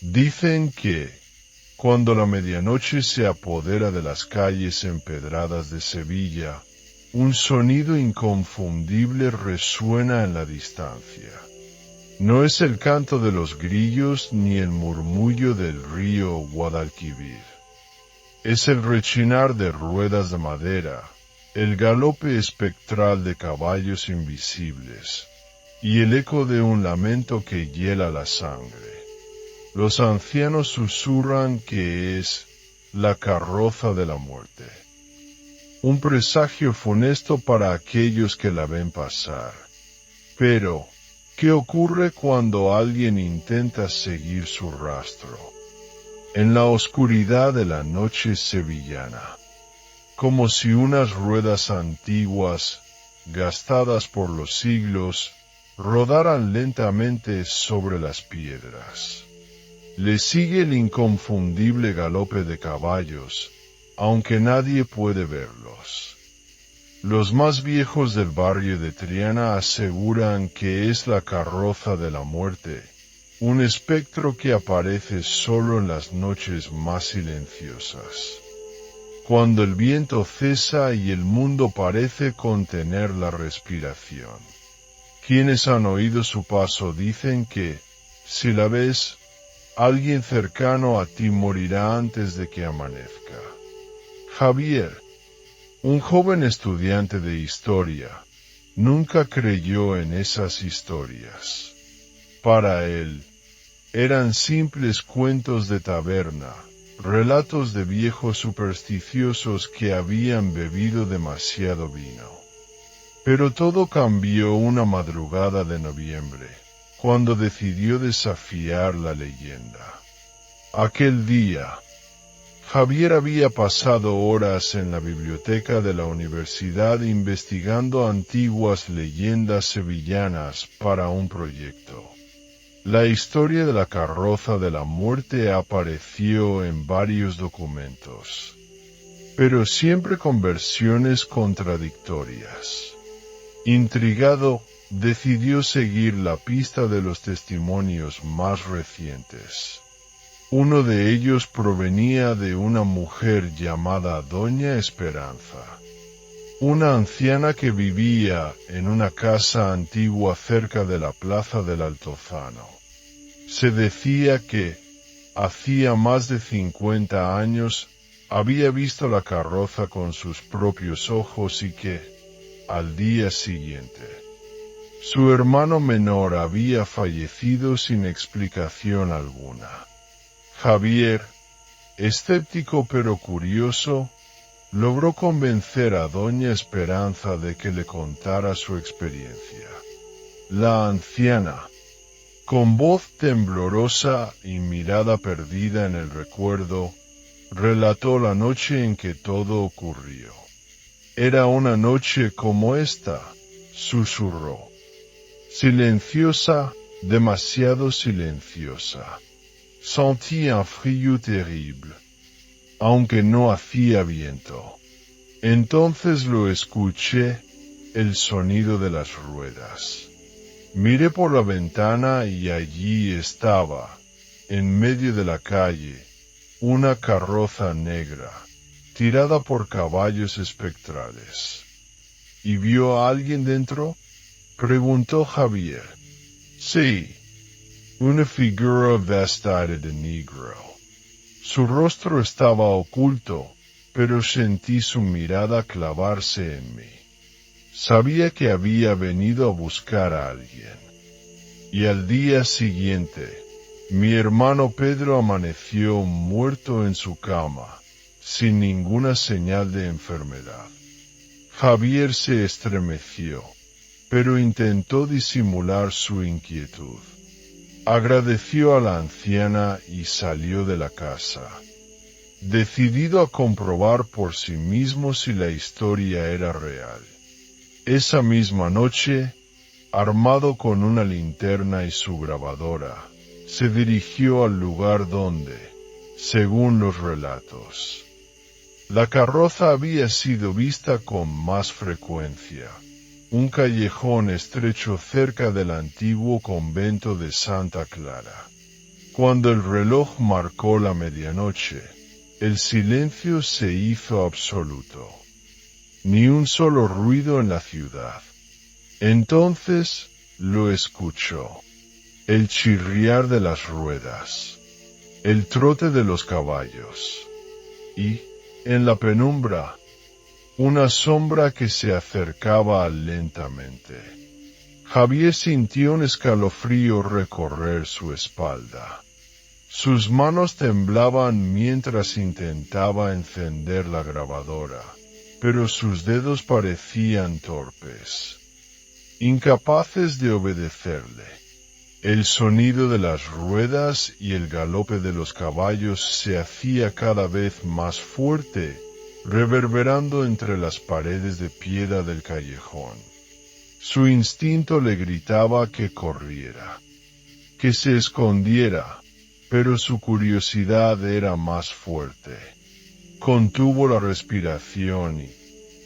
Dicen que, cuando la medianoche se apodera de las calles empedradas de Sevilla, un sonido inconfundible resuena en la distancia. No es el canto de los grillos ni el murmullo del río Guadalquivir. Es el rechinar de ruedas de madera, el galope espectral de caballos invisibles, y el eco de un lamento que hiela la sangre. Los ancianos susurran que es la carroza de la muerte. Un presagio funesto para aquellos que la ven pasar. Pero, ¿qué ocurre cuando alguien intenta seguir su rastro? En la oscuridad de la noche sevillana, como si unas ruedas antiguas, gastadas por los siglos, rodaran lentamente sobre las piedras. Le sigue el inconfundible galope de caballos, aunque nadie puede verlos. Los más viejos del barrio de Triana aseguran que es la carroza de la muerte, un espectro que aparece solo en las noches más silenciosas, cuando el viento cesa y el mundo parece contener la respiración. Quienes han oído su paso dicen que, si la ves, alguien cercano a ti morirá antes de que amanezca. Javier, un joven estudiante de historia, nunca creyó en esas historias. Para él, eran simples cuentos de taberna, relatos de viejos supersticiosos que habían bebido demasiado vino. Pero todo cambió una madrugada de noviembre, cuando decidió desafiar la leyenda. Aquel día, Javier había pasado horas en la biblioteca de la universidad investigando antiguas leyendas sevillanas para un proyecto. La historia de la carroza de la muerte apareció en varios documentos, pero siempre con versiones contradictorias. Intrigado, decidió seguir la pista de los testimonios más recientes. Uno de ellos provenía de una mujer llamada Doña Esperanza, una anciana que vivía en una casa antigua cerca de la plaza del Altozano. Se decía que, hacía más de 50 años, había visto la carroza con sus propios ojos y que, al día siguiente, su hermano menor había fallecido sin explicación alguna. Javier, escéptico pero curioso, logró convencer a Doña Esperanza de que le contara su experiencia. La anciana, con voz temblorosa y mirada perdida en el recuerdo, relató la noche en que todo ocurrió. Era una noche como esta, susurró. Silenciosa, demasiado silenciosa. Sentí un frío terrible, aunque no hacía viento. Entonces lo escuché, el sonido de las ruedas. Miré por la ventana y allí estaba, en medio de la calle, una carroza negra, tirada por caballos espectrales. ¿Y vio a alguien dentro?, preguntó Javier. Sí, una figura vestida de negro. Su rostro estaba oculto, pero sentí su mirada clavarse en mí. Sabía que había venido a buscar a alguien. Y al día siguiente, mi hermano Pedro amaneció muerto en su cama, sin ninguna señal de enfermedad. Javier se estremeció, pero intentó disimular su inquietud. Agradeció a la anciana y salió de la casa, decidido a comprobar por sí mismo si la historia era real. Esa misma noche, armado con una linterna y su grabadora, se dirigió al lugar donde, según los relatos, la carroza había sido vista con más frecuencia. Un callejón estrecho cerca del antiguo convento de Santa Clara. Cuando el reloj marcó la medianoche, el silencio se hizo absoluto. Ni un solo ruido en la ciudad. Entonces lo escuchó. El chirriar de las ruedas, el trote de los caballos, y, en la penumbra, una sombra que se acercaba lentamente. Javier sintió un escalofrío recorrer su espalda. Sus manos temblaban mientras intentaba encender la grabadora, pero sus dedos parecían torpes, incapaces de obedecerle. El sonido de las ruedas y el galope de los caballos se hacía cada vez más fuerte, reverberando entre las paredes de piedra del callejón. Su instinto le gritaba que corriera, que se escondiera, pero su curiosidad era más fuerte. Contuvo la respiración y,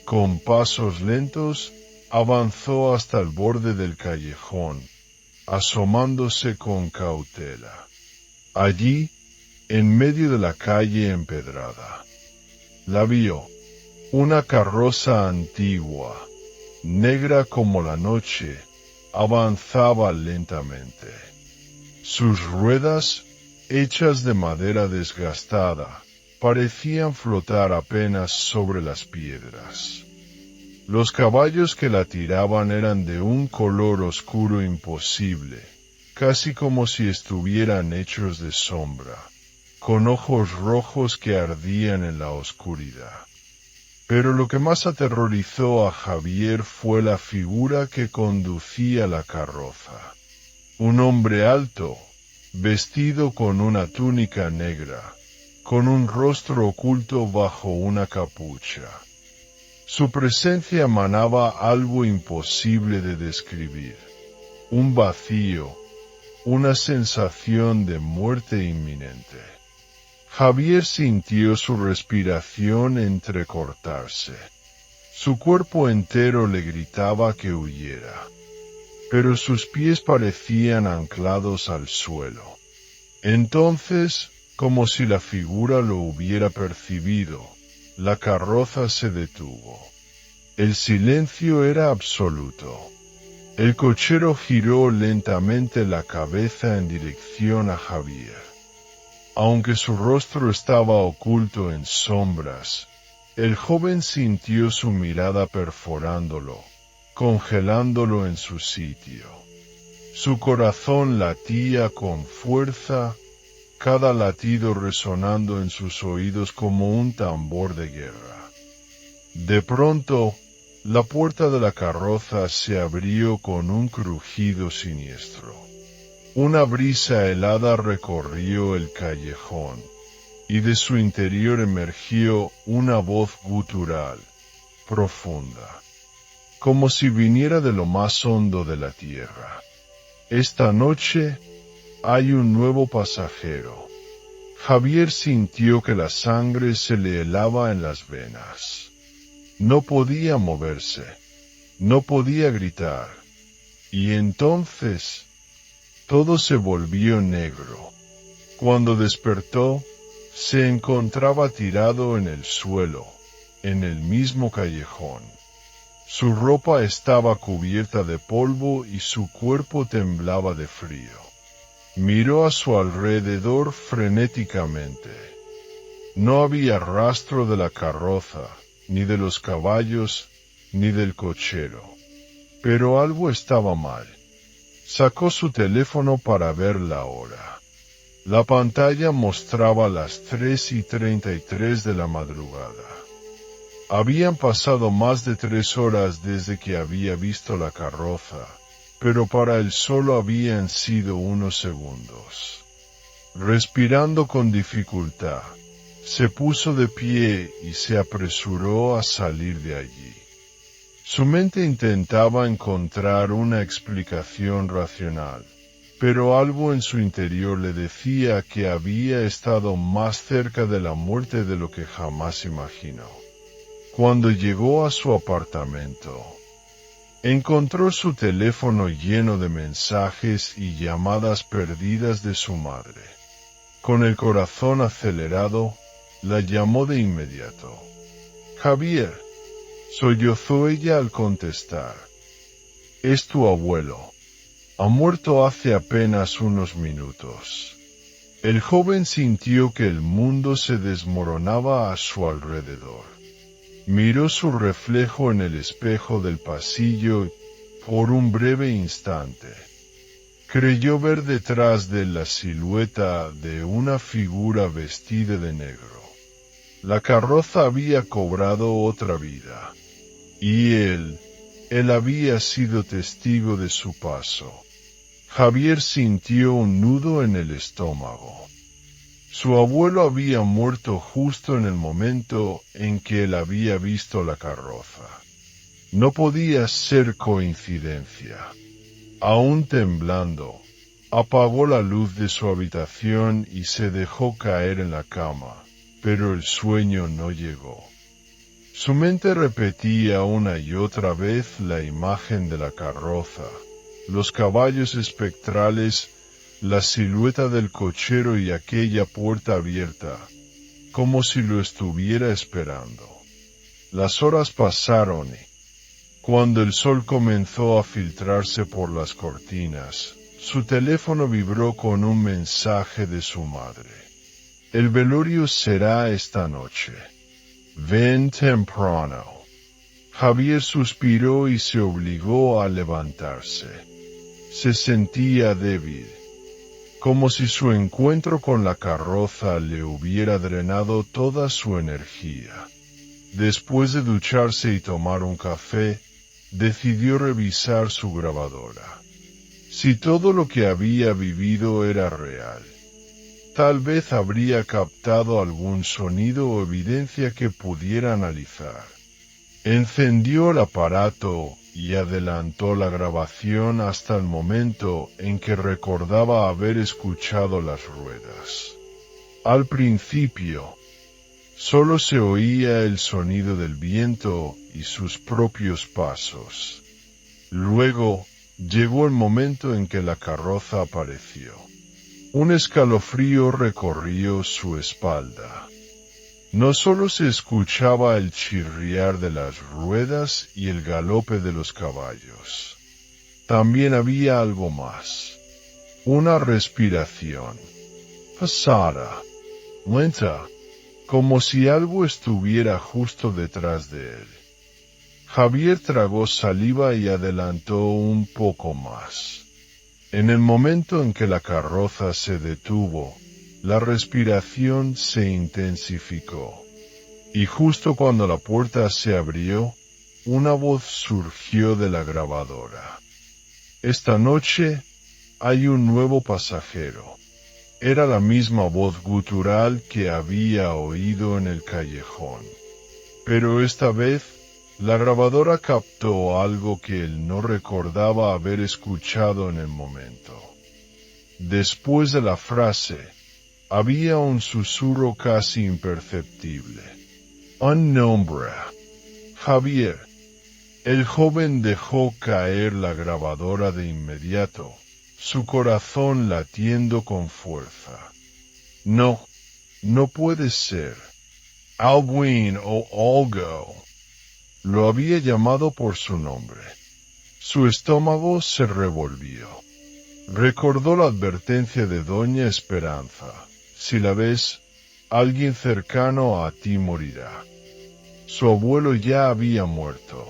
con pasos lentos, avanzó hasta el borde del callejón, asomándose con cautela. Allí, en medio de la calle empedrada, la vio, una carroza antigua, negra como la noche, avanzaba lentamente. Sus ruedas, hechas de madera desgastada, parecían flotar apenas sobre las piedras. Los caballos que la tiraban eran de un color oscuro imposible, casi como si estuvieran hechos de sombra, con ojos rojos que ardían en la oscuridad. Pero lo que más aterrorizó a Javier fue la figura que conducía la carroza. Un hombre alto, vestido con una túnica negra, con un rostro oculto bajo una capucha. Su presencia emanaba algo imposible de describir, un vacío, una sensación de muerte inminente. Javier sintió su respiración entrecortarse. Su cuerpo entero le gritaba que huyera, pero sus pies parecían anclados al suelo. Entonces, como si la figura lo hubiera percibido, la carroza se detuvo. El silencio era absoluto. El cochero giró lentamente la cabeza en dirección a Javier. Aunque su rostro estaba oculto en sombras, el joven sintió su mirada perforándolo, congelándolo en su sitio. Su corazón latía con fuerza, cada latido resonando en sus oídos como un tambor de guerra. De pronto, la puerta de la carroza se abrió con un crujido siniestro. Una brisa helada recorrió el callejón, y de su interior emergió una voz gutural, profunda, como si viniera de lo más hondo de la tierra. Esta noche hay un nuevo pasajero. Javier sintió que la sangre se le helaba en las venas. No podía moverse, no podía gritar, y entonces todo se volvió negro. Cuando despertó, se encontraba tirado en el suelo, en el mismo callejón. Su ropa estaba cubierta de polvo y su cuerpo temblaba de frío. Miró a su alrededor frenéticamente. No había rastro de la carroza, ni de los caballos, ni del cochero. Pero algo estaba mal. Sacó su teléfono para ver la hora. La pantalla mostraba las 3:33 de la madrugada. Habían pasado más de 3 horas desde que había visto la carroza, pero para él solo habían sido unos segundos. Respirando con dificultad, se puso de pie y se apresuró a salir de allí. Su mente intentaba encontrar una explicación racional, pero algo en su interior le decía que había estado más cerca de la muerte de lo que jamás imaginó. Cuando llegó a su apartamento, encontró su teléfono lleno de mensajes y llamadas perdidas de su madre. Con el corazón acelerado, la llamó de inmediato. Javier, sollozó ella al contestar. Es tu abuelo. Ha muerto hace apenas unos minutos. El joven sintió que el mundo se desmoronaba a su alrededor. Miró su reflejo en el espejo del pasillo por un breve instante. Creyó ver detrás de la silueta de una figura vestida de negro. La carroza había cobrado otra vida, y él había sido testigo de su paso. Javier sintió un nudo en el estómago. Su abuelo había muerto justo en el momento en que él había visto la carroza. No podía ser coincidencia. Aún temblando, apagó la luz de su habitación y se dejó caer en la cama, pero el sueño no llegó. Su mente repetía una y otra vez la imagen de la carroza, los caballos espectrales, la silueta del cochero y aquella puerta abierta, como si lo estuviera esperando. Las horas pasaron y, cuando el sol comenzó a filtrarse por las cortinas, su teléfono vibró con un mensaje de su madre. El velorio será esta noche. Ven temprano. Javier suspiró y se obligó a levantarse. Se sentía débil, como si su encuentro con la carroza le hubiera drenado toda su energía. Después de ducharse y tomar un café, decidió revisar su grabadora. Si todo lo que había vivido era real, tal vez habría captado algún sonido o evidencia que pudiera analizar. Encendió el aparato y adelantó la grabación hasta el momento en que recordaba haber escuchado las ruedas. Al principio, solo se oía el sonido del viento y sus propios pasos. Luego, llegó el momento en que la carroza apareció. Un escalofrío recorrió su espalda. No solo se escuchaba el chirriar de las ruedas y el galope de los caballos. También había algo más. Una respiración. Pesada. Lenta. Como si algo estuviera justo detrás de él. Javier tragó saliva y adelantó un poco más. En el momento en que la carroza se detuvo, la respiración se intensificó. Y justo cuando la puerta se abrió, una voz surgió de la grabadora. Esta noche hay un nuevo pasajero. Era la misma voz gutural que había oído en el callejón. Pero esta vez, la grabadora captó algo que él no recordaba haber escuchado en el momento. Después de la frase, había un susurro casi imperceptible. Un nombre. Javier. El joven dejó caer la grabadora de inmediato, su corazón latiendo con fuerza. No, no puede ser. Alwyn o Olgo. Lo había llamado por su nombre. Su estómago se revolvió. Recordó la advertencia de Doña Esperanza. Si la ves, alguien cercano a ti morirá. Su abuelo ya había muerto.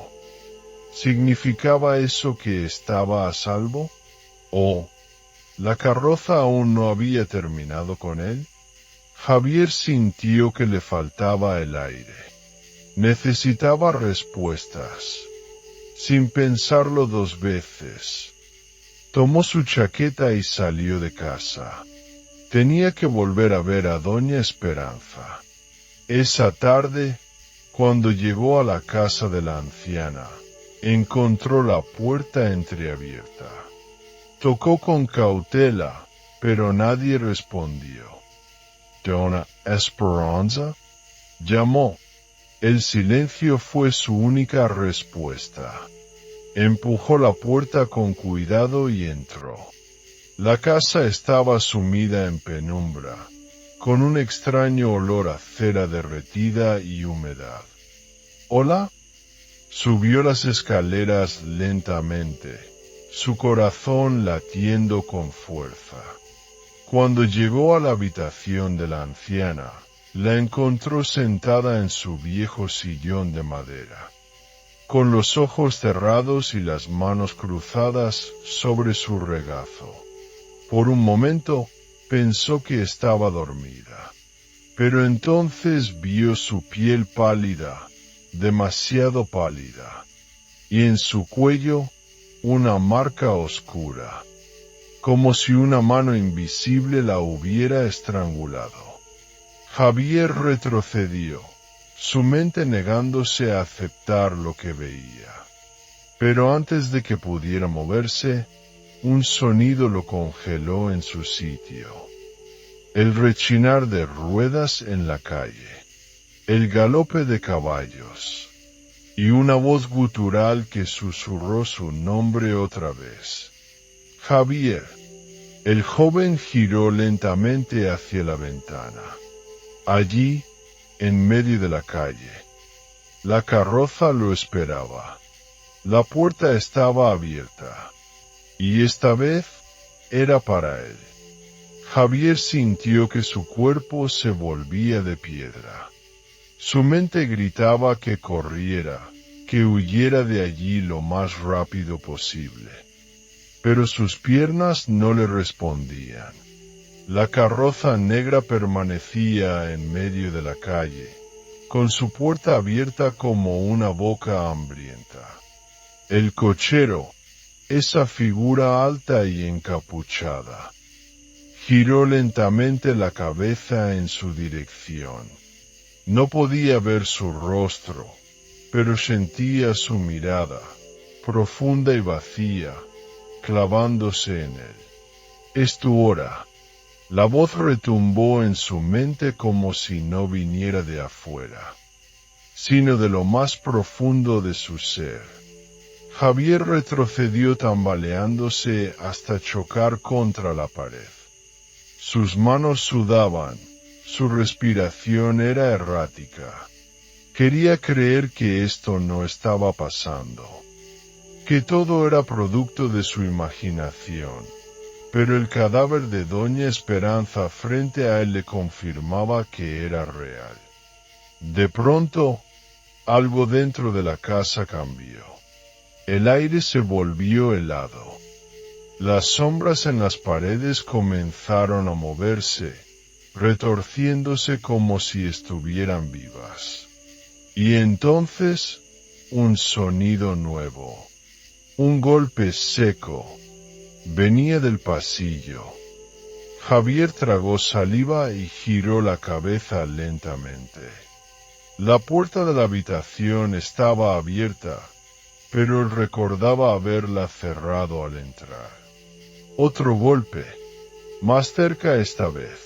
¿Significaba eso que estaba a salvo? ¿O la carroza aún no había terminado con él? Javier sintió que le faltaba el aire. Necesitaba respuestas. Sin pensarlo dos veces, tomó su chaqueta y salió de casa. Tenía que volver a ver a Doña Esperanza. Esa tarde, cuando llegó a la casa de la anciana, encontró la puerta entreabierta. Tocó con cautela, pero nadie respondió. ¿Dona Esperanza? Llamó. El silencio fue su única respuesta. Empujó la puerta con cuidado y entró. La casa estaba sumida en penumbra, con un extraño olor a cera derretida y humedad. ¿Hola? Subió las escaleras lentamente, su corazón latiendo con fuerza. Cuando llegó a la habitación de la anciana, la encontró sentada en su viejo sillón de madera, con los ojos cerrados y las manos cruzadas sobre su regazo. Por un momento pensó que estaba dormida, pero entonces vio su piel pálida, demasiado pálida, y en su cuello una marca oscura, como si una mano invisible la hubiera estrangulado. Javier retrocedió, su mente negándose a aceptar lo que veía. Pero antes de que pudiera moverse, un sonido lo congeló en su sitio. El rechinar de ruedas en la calle, el galope de caballos, y una voz gutural que susurró su nombre otra vez. Javier. El joven giró lentamente hacia la ventana. Allí, en medio de la calle, la carroza lo esperaba. La puerta estaba abierta, y esta vez era para él. Javier sintió que su cuerpo se volvía de piedra. Su mente gritaba que corriera, que huyera de allí lo más rápido posible. Pero sus piernas no le respondían. La carroza negra permanecía en medio de la calle, con su puerta abierta como una boca hambrienta. El cochero, esa figura alta y encapuchada, giró lentamente la cabeza en su dirección. No podía ver su rostro, pero sentía su mirada, profunda y vacía, clavándose en él. «Es tu hora». La voz retumbó en su mente como si no viniera de afuera, sino de lo más profundo de su ser. Javier retrocedió tambaleándose hasta chocar contra la pared. Sus manos sudaban, su respiración era errática. Quería creer que esto no estaba pasando, que todo era producto de su imaginación, pero el cadáver de Doña Esperanza frente a él le confirmaba que era real. De pronto, algo dentro de la casa cambió. El aire se volvió helado. Las sombras en las paredes comenzaron a moverse, retorciéndose como si estuvieran vivas. Y entonces, un sonido nuevo. Un golpe seco. Venía del pasillo. Javier tragó saliva y giró la cabeza lentamente. La puerta de la habitación estaba abierta, pero él recordaba haberla cerrado al entrar. Otro golpe, más cerca esta vez.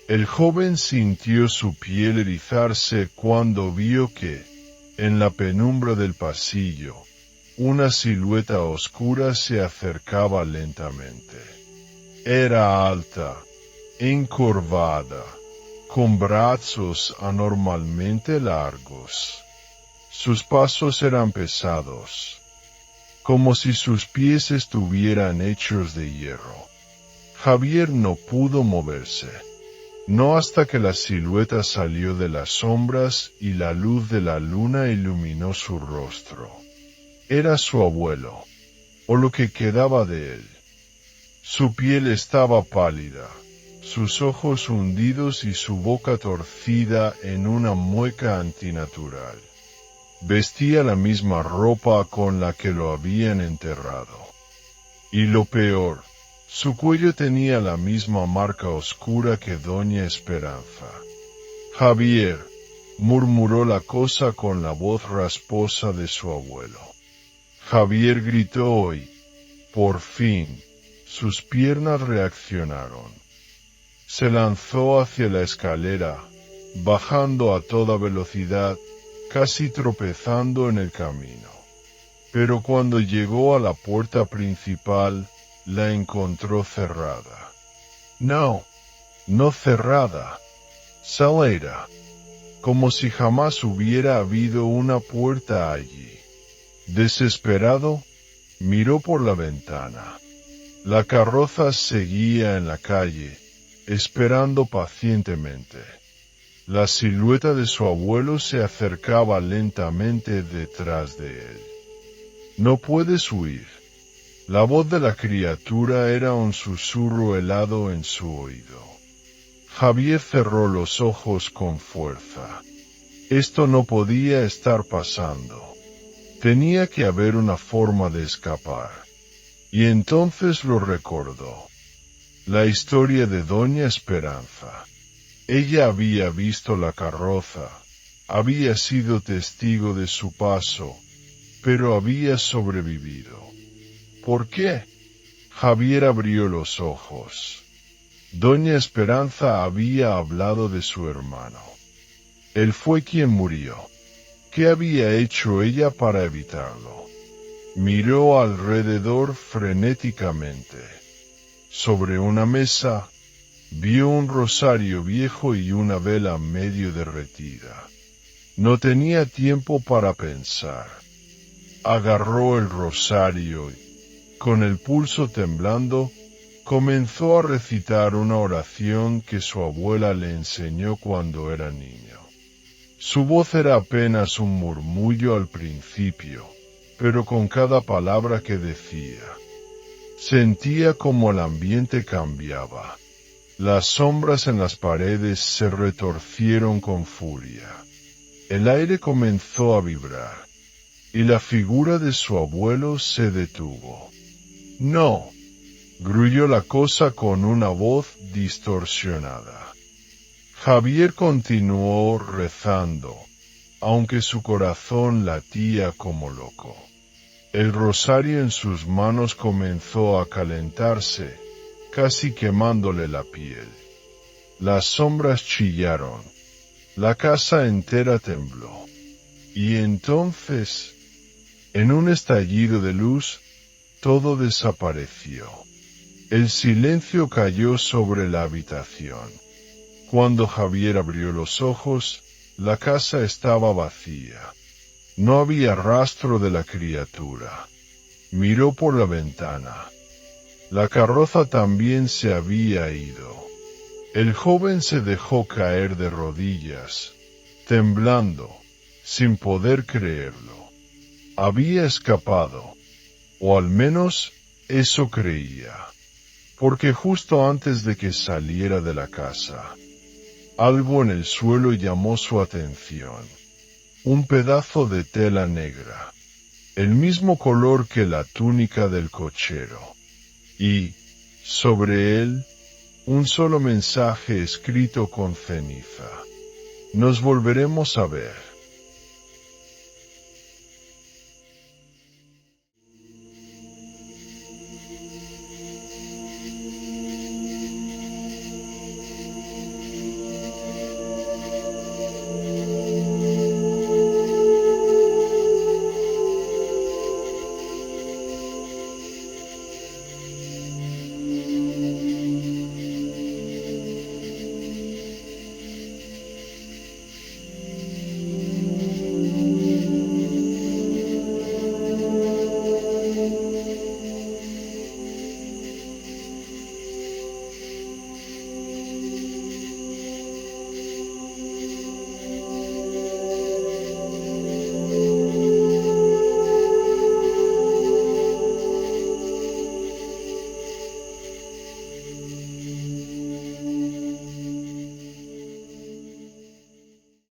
El joven sintió su piel erizarse cuando vio que, en la penumbra del pasillo, una silueta oscura se acercaba lentamente. Era alta, encorvada, con brazos anormalmente largos. Sus pasos eran pesados, como si sus pies estuvieran hechos de hierro. Javier no pudo moverse, no hasta que la silueta salió de las sombras y la luz de la luna iluminó su rostro. Era su abuelo, o lo que quedaba de él. Su piel estaba pálida, sus ojos hundidos y su boca torcida en una mueca antinatural. Vestía la misma ropa con la que lo habían enterrado. Y lo peor, su cuello tenía la misma marca oscura que Doña Esperanza. Javier, murmuró la cosa con la voz rasposa de su abuelo. Javier gritó y, por fin, sus piernas reaccionaron. Se lanzó hacia la escalera, bajando a toda velocidad, casi tropezando en el camino. Pero cuando llegó a la puerta principal, la encontró cerrada. «No», no cerrada, salera, como si jamás hubiera habido una puerta allí. Desesperado, miró por la ventana. La carroza seguía en la calle, esperando pacientemente. La silueta de su abuelo se acercaba lentamente detrás de él. «No puedes huir». La voz de la criatura era un susurro helado en su oído. Javier cerró los ojos con fuerza. Esto no podía estar pasando. Tenía que haber una forma de escapar. Y entonces lo recordó. La historia de Doña Esperanza. Ella había visto la carroza, había sido testigo de su paso, pero había sobrevivido. ¿Por qué? Javier abrió los ojos. Doña Esperanza había hablado de su hermano. Él fue quien murió. ¿Qué había hecho ella para evitarlo? Miró alrededor frenéticamente. Sobre una mesa, vio un rosario viejo y una vela medio derretida. No tenía tiempo para pensar. Agarró el rosario y, con el pulso temblando, comenzó a recitar una oración que su abuela le enseñó cuando era niño. Su voz era apenas un murmullo al principio, pero con cada palabra que decía, sentía como el ambiente cambiaba. Las sombras en las paredes se retorcieron con furia. El aire comenzó a vibrar, y la figura de su abuelo se detuvo. «No», gruñó la cosa con una voz distorsionada. Javier continuó rezando, aunque su corazón latía como loco. El rosario en sus manos comenzó a calentarse, casi quemándole la piel. Las sombras chillaron. La casa entera tembló. Y entonces, en un estallido de luz, todo desapareció. El silencio cayó sobre la habitación. Cuando Javier abrió los ojos, la casa estaba vacía. No había rastro de la criatura. Miró por la ventana. La carroza también se había ido. El joven se dejó caer de rodillas, temblando, sin poder creerlo. Había escapado, o al menos eso creía, porque justo antes de que saliera de la casa, algo en el suelo llamó su atención. Un pedazo de tela negra, el mismo color que la túnica del cochero, y, sobre él, un solo mensaje escrito con ceniza. Nos volveremos a ver.